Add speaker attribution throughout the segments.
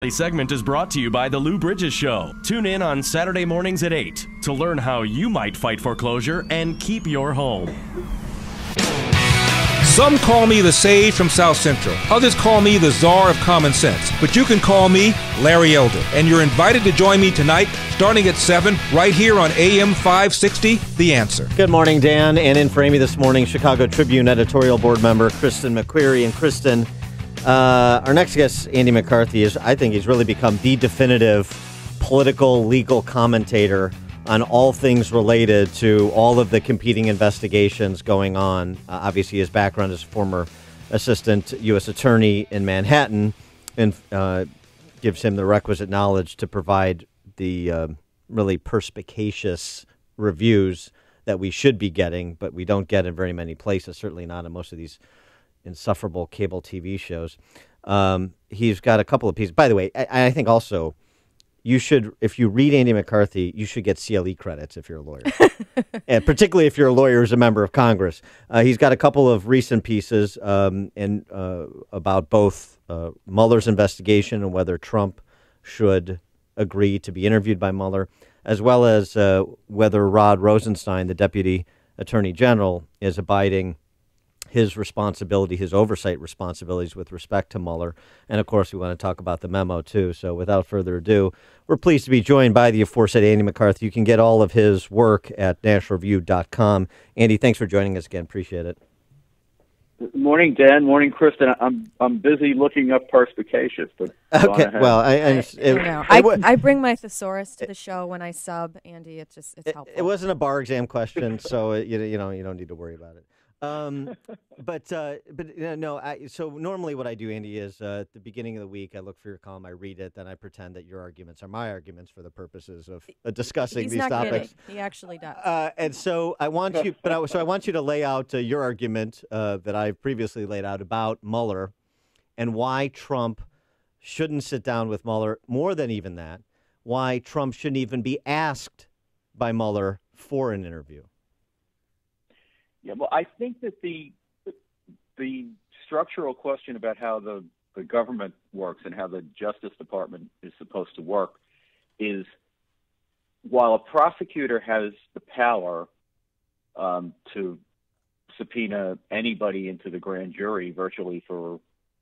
Speaker 1: The segment is brought to you by The Lou Bridges Show. Tune in on Saturday mornings at 8 to learn how you might fight foreclosure and keep your home.
Speaker 2: Some call me the sage from South Central. Others call me the czar of common sense. But you can call me Larry Elder. And you're invited to join me tonight, starting at 7, right here on AM 560, The Answer.
Speaker 3: Good morning, Dan. And in for Amy this morning, Chicago Tribune editorial board member Kristen McQuarrie. And Kristen, our next guest, Andy McCarthy, I think he's really become the definitive political legal commentator on all things related to all of the competing investigations going on. Obviously, his background as former assistant U.S. attorney in Manhattan and gives him the requisite knowledge to provide the really perspicacious reviews that we should be getting, but we don't get in very many places, certainly not in most of these insufferable cable TV shows. He's got a couple of pieces. By the way, I think also you should, if you read Andy McCarthy, you should get CLE credits if you're a lawyer, and particularly if you're a lawyer as a member of Congress. He's got a couple of recent pieces about both Mueller's investigation and whether Trump should agree to be interviewed by Mueller, as well as whether Rod Rosenstein, the Deputy Attorney General, is abiding his responsibility, his oversight responsibilities with respect to Mueller. And, of course, we want to talk about the memo, too. So without further ado, we're pleased to be joined by the aforesaid Andy McCarthy. You can get all of his work at nationalreview.com. Andy, thanks for joining us again. Appreciate it.
Speaker 4: Morning, Dan. Morning, Kristen. I'm busy looking up perspicacious, but
Speaker 3: okay. Well,
Speaker 5: I bring my thesaurus to the show when I sub, Andy. It's helpful.
Speaker 3: It wasn't a bar exam question, so you don't need to worry about it. So normally what I do, Andy, is at the beginning of the week, I look for your column, I read it, then I pretend that your arguments are my arguments for the purposes of discussing these topics.
Speaker 5: Kidding. He actually does.
Speaker 3: And so I want you, I want you to lay out your argument that I've previously laid out about Mueller and why Trump shouldn't sit down with Mueller. More than even that, why Trump shouldn't even be asked by Mueller for an interview.
Speaker 4: Yeah, well, I think that the structural question about how the government works and how the Justice Department is supposed to work is, while a prosecutor has the power to subpoena anybody into the grand jury virtually for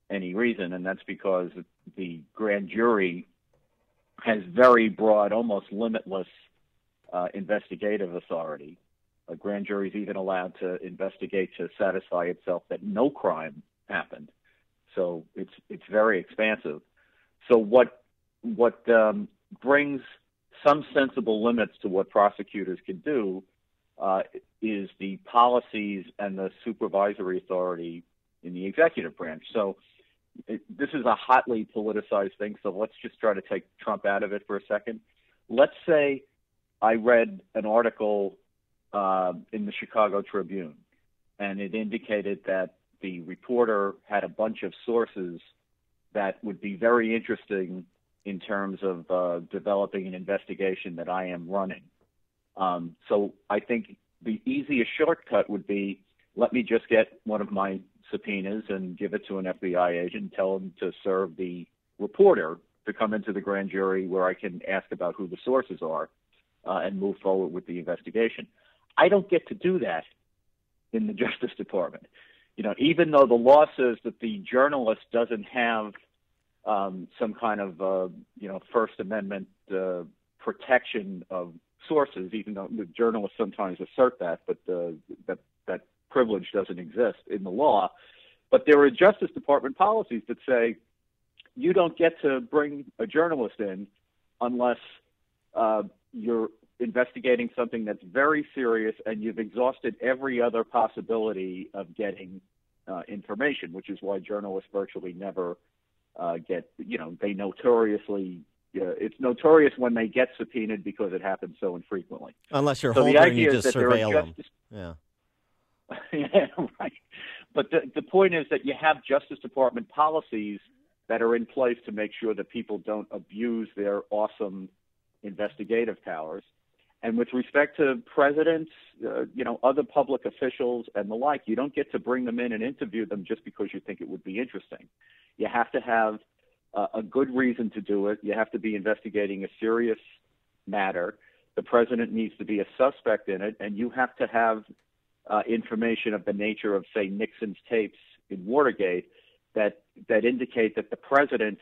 Speaker 4: any reason, and that's because the grand jury has very broad, almost limitless investigative authority. A grand jury is even allowed to investigate to satisfy itself that no crime happened. So it's very expansive. So what brings some sensible limits to what prosecutors can do is the policies and the supervisory authority in the executive branch. So this is a hotly politicized thing. So let's just try to take Trump out of it for a second. Let's say I read an article in the Chicago Tribune, and it indicated that the reporter had a bunch of sources that would be very interesting in terms of developing an investigation that I am running. So I think the easiest shortcut would be, let me just get one of my subpoenas and give it to an FBI agent and tell him to serve the reporter to come into the grand jury where I can ask about who the sources are and move forward with the investigation. I don't get to do that in the Justice Department. Even though the law says that the journalist doesn't have some kind of, First Amendment protection of sources, even though the journalists sometimes assert that, but that privilege doesn't exist in the law. But there are Justice Department policies that say you don't get to bring a journalist in unless you're investigating something that's very serious and you've exhausted every other possibility of getting information, which is why journalists virtually never get, they notoriously, it's notorious when they get subpoenaed because it happens so infrequently.
Speaker 3: Unless you're Holder and you just surveil them.
Speaker 4: Yeah. Yeah, right. But the point is that you have Justice Department policies that are in place to make sure that people don't abuse their awesome investigative powers. And with respect to presidents, other public officials and the like, you don't get to bring them in and interview them just because you think it would be interesting. You have to have a good reason to do it. You have to be investigating a serious matter. The president needs to be a suspect in it, and you have to have information of the nature of, say, Nixon's tapes in Watergate that indicate that the president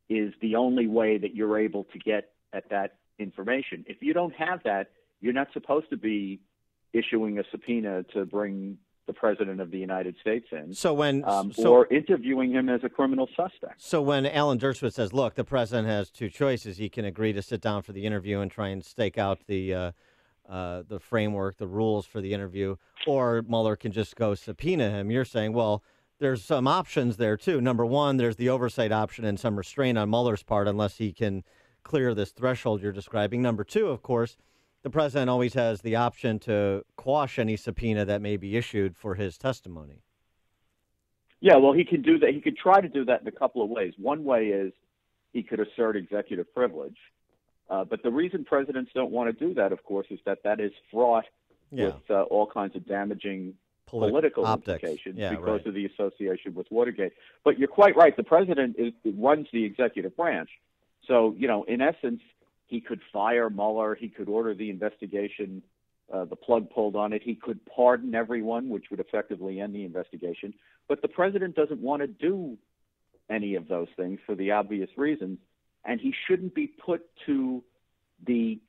Speaker 4: is the only way that you're able to get at that information. If you don't have that, you're not supposed to be issuing a subpoena to bring the president of the United States in, or interviewing him as a criminal suspect.
Speaker 3: So when Alan Dershowitz says, look, the president has two choices, he can agree to sit down for the interview and try and stake out the framework, the rules for the interview, or Mueller can just go subpoena him. You're saying, well, there's some options there, too. Number one, there's the oversight option and some restraint on Mueller's part unless he can clear this threshold you're describing. Number two, of course, the president always has the option to quash any subpoena that may be issued for his testimony.
Speaker 4: Yeah, well, he can do that. He could try to do that in a couple of ways. One way is he could assert executive privilege. But the reason presidents don't want to do that, of course, is that is fraught with all kinds of damaging political implications because of the association with Watergate. But you're quite right. The president runs the executive branch. So, in essence, he could fire Mueller. He could order the investigation, the plug pulled on it. He could pardon everyone, which would effectively end the investigation. But the president doesn't want to do any of those things for the obvious reasons. And he shouldn't be put to the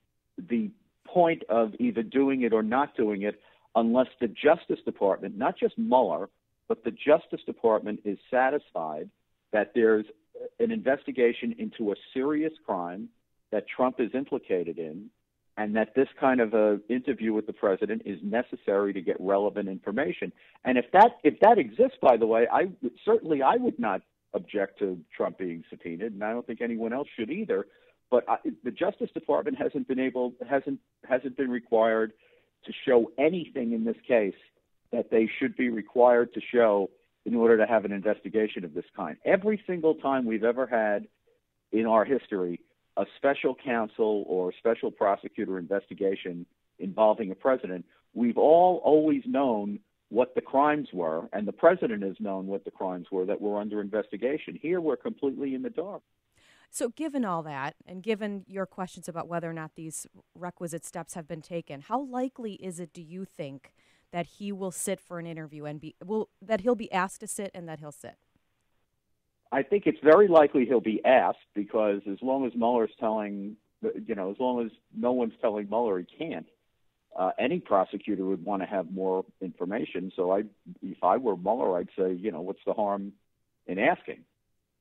Speaker 4: point of either doing it or not doing it unless the Justice Department, not just Mueller, but the Justice Department is satisfied that there's an investigation into a serious crime that Trump is implicated in, and that this kind of a interview with the president is necessary to get relevant information. And if that exists, by the way, I would not object to Trump being subpoenaed, and I don't think anyone else should either. But the Justice Department hasn't been required to show anything in this case that they should be required to show in order to have an investigation of this kind. Every single time we've ever had in our history a special counsel or special prosecutor investigation involving a president, we've all always known what the crimes were, and the president has known what the crimes were that were under investigation. Here, we're completely in the dark.
Speaker 5: So given all that, and given your questions about whether or not these requisite steps have been taken, how likely is it, do you think, that he will sit for an interview and that he'll be asked to sit and that he'll sit?
Speaker 4: I think it's very likely he'll be asked, because as long as Mueller's as long as no one's telling Mueller he can't, any prosecutor would want to have more information. So if I were Mueller, I'd say, what's the harm in asking?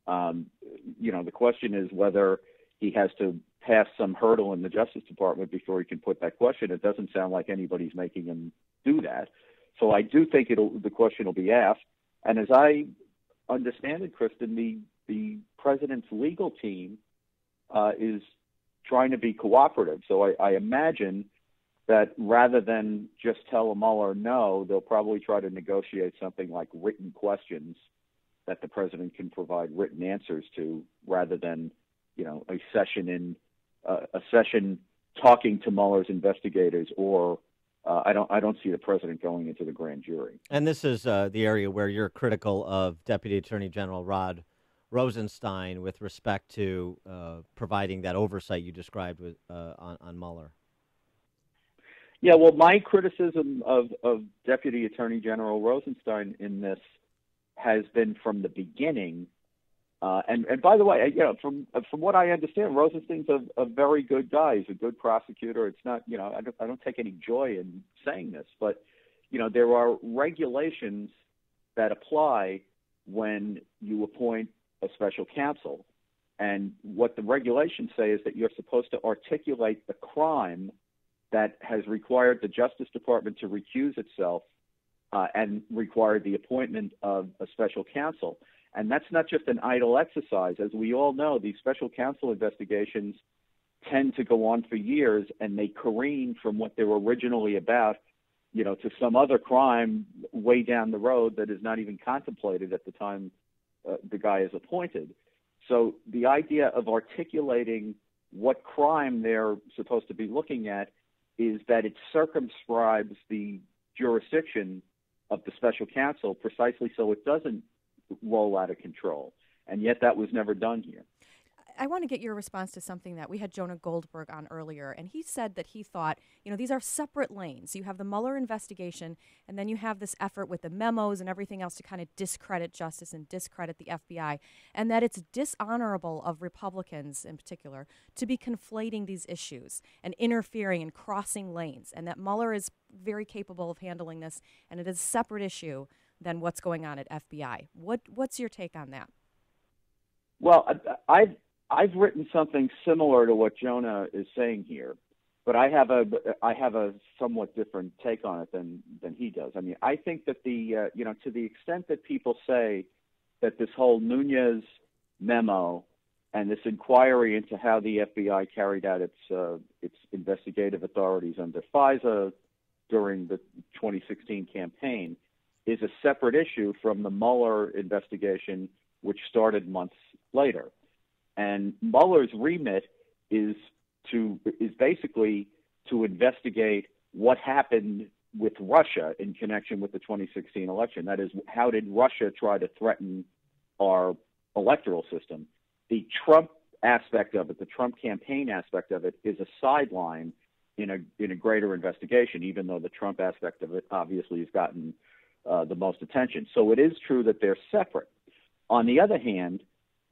Speaker 4: The question is whether he has to pass some hurdle in the Justice Department before he can put that question. It doesn't sound like anybody's making him do that. So I do think the question will be asked. And as I understand it, Kristen, the president's legal team is trying to be cooperative. So I imagine that rather than just tell Mueller no, they'll probably try to negotiate something like written questions that the president can provide written answers to, rather than a session talking to Mueller's investigators, or I don't see the president going into the grand jury.
Speaker 3: And this is the area where you're critical of Deputy Attorney General Rod Rosenstein with respect to providing that oversight you described on Mueller.
Speaker 4: Yeah, well, my criticism of Deputy Attorney General Rosenstein in this has been from the beginning. And by the way, from what I understand, Rosenstein's a very good guy. He's a good prosecutor. It's not, I don't take any joy in saying this, but there are regulations that apply when you appoint a special counsel, and what the regulations say is that you're supposed to articulate the crime that has required the Justice Department to recuse itself and required the appointment of a special counsel. And that's not just an idle exercise. As we all know, these special counsel investigations tend to go on for years, and they careen from what they were originally about, to some other crime way down the road that is not even contemplated at the time the guy is appointed. So the idea of articulating what crime they're supposed to be looking at is that it circumscribes the jurisdiction of the special counsel precisely so it doesn't roll out of control. And yet that was never done here.
Speaker 5: I want to get your response to something that we had Jonah Goldberg on earlier, and he said that he thought, these are separate lanes. You have the Mueller investigation, and then you have this effort with the memos and everything else to kind of discredit justice and discredit the FBI, and that it's dishonorable of Republicans in particular to be conflating these issues and interfering and crossing lanes, and that Mueller is very capable of handling this, and it is a separate issue than what's going on at FBI. What's your take on that?
Speaker 4: Well, I've written something similar to what Jonah is saying here, but I have a somewhat different take on it than he does. I mean, I think that to the extent that people say that this whole Nunes memo and this inquiry into how the FBI carried out its investigative authorities under FISA during the 2016 campaign is a separate issue from the Mueller investigation, which started months later. And Mueller's remit is basically to investigate what happened with Russia in connection with the 2016 election. That is, how did Russia try to threaten our electoral system? The Trump aspect of it, the Trump campaign aspect of it, is a sideline in a greater investigation, even though the Trump aspect of it obviously has gotten the most attention. So it is true that they're separate. On the other hand,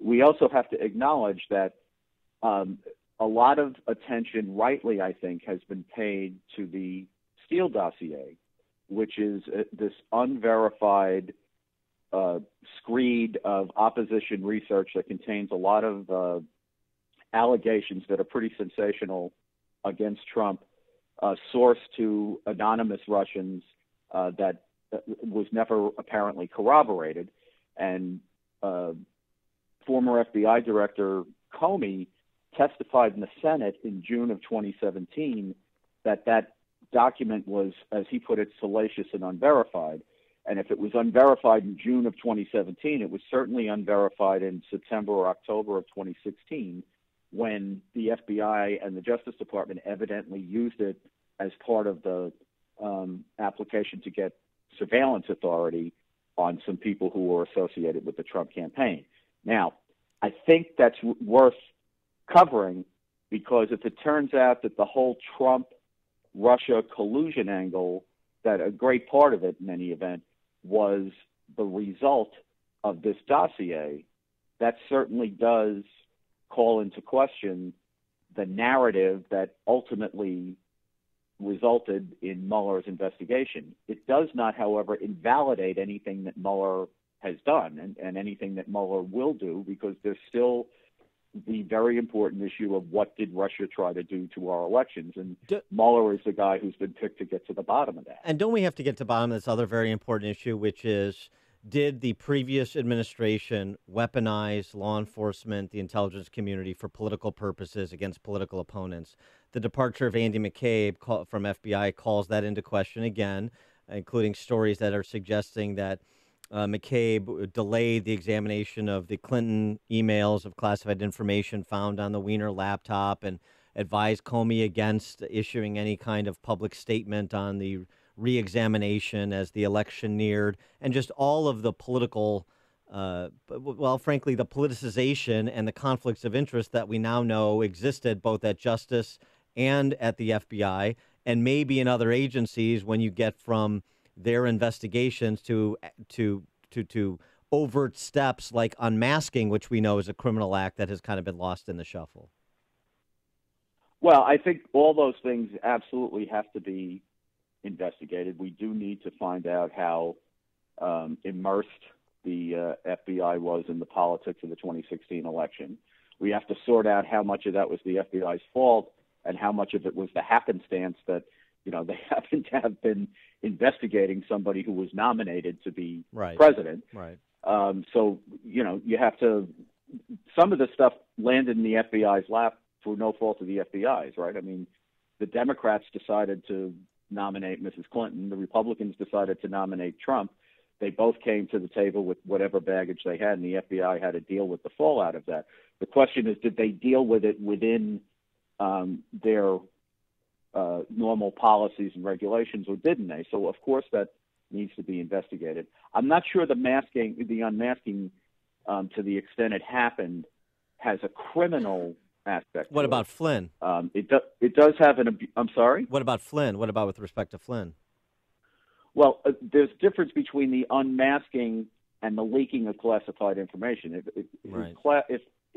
Speaker 4: we also have to acknowledge that a lot of attention, rightly, I think, has been paid to the Steele dossier, which is this unverified screed of opposition research that contains a lot of allegations that are pretty sensational against Trump, sourced to anonymous Russians that was never apparently corroborated. And former FBI Director Comey testified in the Senate in June of 2017 that document was, as he put it, salacious and unverified. And if it was unverified in June of 2017, it was certainly unverified in September or October of 2016, when the FBI and the Justice Department evidently used it as part of the application to get surveillance authority on some people who were associated with the Trump campaign. Now, I think that's worth covering, because if it turns out that the whole Trump-Russia collusion angle, that a great part of it in any event was the result of this dossier, that certainly does call into question the narrative that ultimately resulted in Mueller's investigation. It does not, however, invalidate anything that Mueller has done and anything that Mueller will do, because there's still the very important issue of what did Russia try to do to our elections. And Mueller is the guy who's been picked to get to the bottom of that.
Speaker 3: And don't we have to get to the bottom of this other very important issue, which is, did the previous administration weaponize law enforcement, the intelligence community, for political purposes against political opponents? The departure of Andy McCabe from FBI calls that into question again, including stories that are suggesting that McCabe delayed the examination of the Clinton emails of classified information found on the Wiener laptop and advised Comey against issuing any kind of public statement on the re-examination as the election neared, and just all of the political, frankly, the politicization and the conflicts of interest that we now know existed both at Justice and at the FBI, and maybe in other agencies when you get from their investigations to overt steps like unmasking, which we know is a criminal act that has kind of been lost in the shuffle.
Speaker 4: Well, I think all those things absolutely have to be investigated. We do need to find out how immersed the FBI was in the politics of the 2016 election. We have to sort out how much of that was the FBI's fault and how much of it was the happenstance that, they happen to have been investigating somebody who was nominated to be president.
Speaker 3: Right.
Speaker 4: So, you have to, some of the stuff landed in the FBI's lap through no fault of the FBI's, right? I mean, the Democrats decided to nominate Mrs. Clinton. The Republicans decided to nominate Trump. They both came to the table with whatever baggage they had, and the FBI had to deal with the fallout of that. The question is, did they deal with it within their normal policies and regulations, or didn't they? So, of course, that needs to be investigated. I'm not sure the unmasking, to the extent it happened, has a criminal aspect.
Speaker 3: What about Flynn?
Speaker 4: It does have an. I'm sorry.
Speaker 3: What about Flynn? What about with respect to Flynn?
Speaker 4: Well, there's a difference between the unmasking and the leaking of classified information.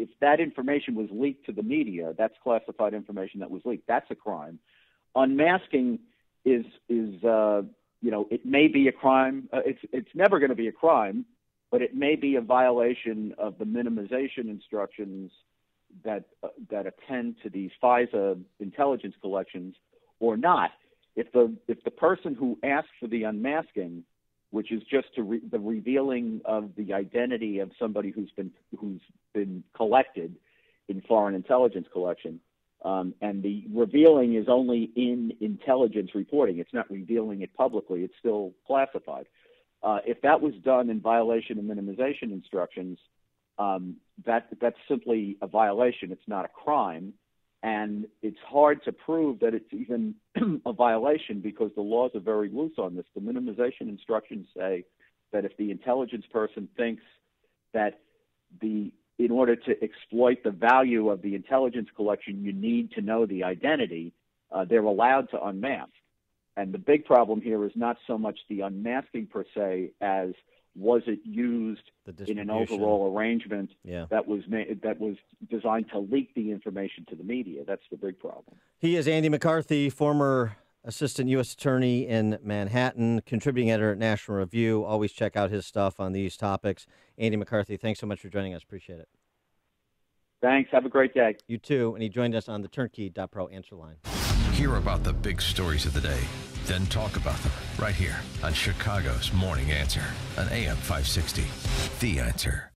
Speaker 4: If that information was leaked to the media, that's classified information that was leaked. That's a crime. Unmasking is it may be a crime. It's never going to be a crime, but it may be a violation of the minimization instructions that attend to these FISA intelligence collections, or not. If the person who asked for the unmasking, which is just the revealing of the identity of somebody who's been collected in foreign intelligence collection, and the revealing is only in intelligence reporting. It's not revealing it publicly. It's still classified. If that was done in violation of minimization instructions, that's simply a violation. It's not a crime. And it's hard to prove that it's even a violation because the laws are very loose on this. The minimization instructions say that if the intelligence person thinks that in order to exploit the value of the intelligence collection, you need to know the identity, they're allowed to unmask. And the big problem here is not so much the unmasking per se as was it used in an overall arrangement that was designed to leak the information to the media. That's the big problem.
Speaker 3: He is Andy McCarthy, former assistant U.S. attorney in Manhattan, contributing editor at National Review. Always check out his stuff on these topics. Andy McCarthy, thanks so much for joining us. Appreciate it.
Speaker 4: Thanks. Have a great day.
Speaker 3: You too. And he joined us on the Turnkey.pro answer line.
Speaker 6: Hear about the big stories of the day, then talk about them right here on Chicago's Morning Answer on AM 560. The Answer.